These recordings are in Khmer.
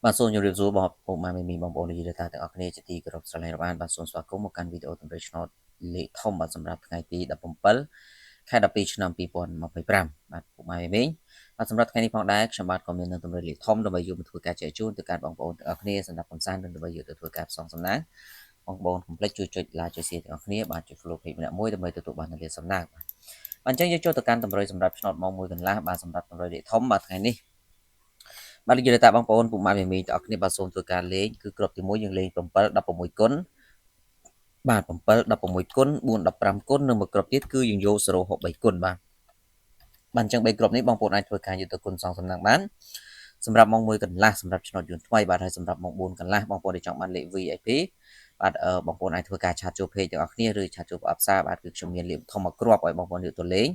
បាទសូមជម្រាបសួរបងពុកម៉ែមីមីបងប្អូននិយាយថាទាំងអស់គ្នាជាទីគោរពស្រឡាញ់រាប់អានបាទសូមស្វាគមន៍មកកាន់វីដេអូតម្រូវឆ្នោតលេខធំបាទសម្រាប់ថ្ងៃទី17ខែ12ឆ្នាំ2025បាទពុកម៉ែមីមីបាទសម្រាប់ថ្ងៃនេះផងដែរខ្ញុំបាទក៏មាននៅតម្រូវលេខធំដើម្បីយកមកធ្វើការចែកជូនទៅកាន់បងប្អូនទាំងអស់គ្នាសម្រាប់កំសាន្តនិងដើម្បីយកទៅធ្វើការផ្សងសំណាងបងប្អូនកុំភ្លេចជួយចុច like ចុច share ទាំងអស់គ្នាបាទចុច follow page ម្នាក់មួយដើម្បីទទួលបាននូវលេខសំណាងបាទអញ្ចឹងយើងចូលទៅកាន់តម្រូវសម្រាប់ឆ្នោតម៉ោង1កន្លះបាទសម្រាប់តម្រូវលេខធំបាទថ្ងៃនេះបាទនិយាយថាបងប្អូនពុកម៉ែមីមីទាំងអស់គ្នាបាទសូមធ្វើការលេងគឺគ្រាប់ទី1យើងលេង7 16គុណបាទ7 16គុណ4 15គុណនិងមួយគ្រាប់ទៀតគឺយើងយក063គុណបាទអញ្ចឹង3គ្រាប់នេះបងប្អូនអាចធ្វើការយកទៅគុណសងសំណាងបានសម្រាប់ម៉ោង1កន្លះសម្រាប់ឆ្នោតយន្តថ្មីបាទហើយសម្រាប់ម៉ោង4កន្លះបងប្អូនដែលចង់បានលេខ VIP បាទបងប្អូនអាចធ្វើការឆាតចូល page ទាំងអស់គ្នាឬឆាតចូលប្រអប់សារបាទគឺខ្ញុំមានលេខធំមួយគ្រាប់ឲ្យបងប្អូនយកទៅលេង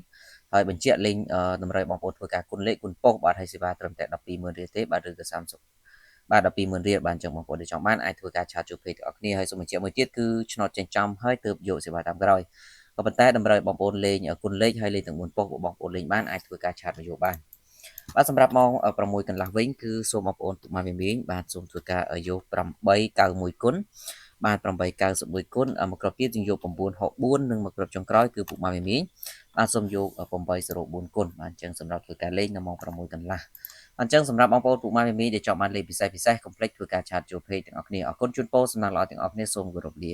ហើយបញ្ជាក់លេងតម្រូវបងប្អូនធ្វើការគុណលេខគុណប៉ុស្តិ៍បាទហើយសេវាត្រឹមតែ120,000រៀលទេបាទឬក៏30បាទ120,000រៀលបាទអញ្ចឹងបងប្អូនដែលចង់បានអាចធ្វើការឆាតចូល page ទាំងអស់គ្នាហើយសូមបញ្ជាក់មួយទៀតគឺឆ្នោតចេញចំហើយទើបយកសេវាតាមក្រោយក៏ប៉ុន្តែតម្រូវបងប្អូនលេងគុណលេខហើយលេខទាំង4ប៉ុស្តិ៍បងប្អូនលេងបានអាចធ្វើការឆាតមកយកបានបាទសម្រាប់ម៉ោង6កន្លះវិញគឺសូមបងប្អូនពុកម៉ែមីមីបាទសូមធ្វើការយក891គុណបាទ891គុណមួយគ្រាប់ទៀតយើងយក964និងមួយគ្រាប់ចុងក្រោយគឺពុកម៉ែមីមីបាទសូមយក804គុណបាទអញ្ចឹងសម្រាប់ធ្វើការលេងនៅម៉ោង6កន្លះអញ្ចឹងសម្រាប់បងប្អូនពុកម៉ែមីមីដែលចង់បានលេខពិសេសកុំភ្លេចធ្វើការឆាតចូល page ទាំងអស់គ្នាអរគុណជូនពរសំណាងល្អទាំងអស់គ្នាសូមគោរពលា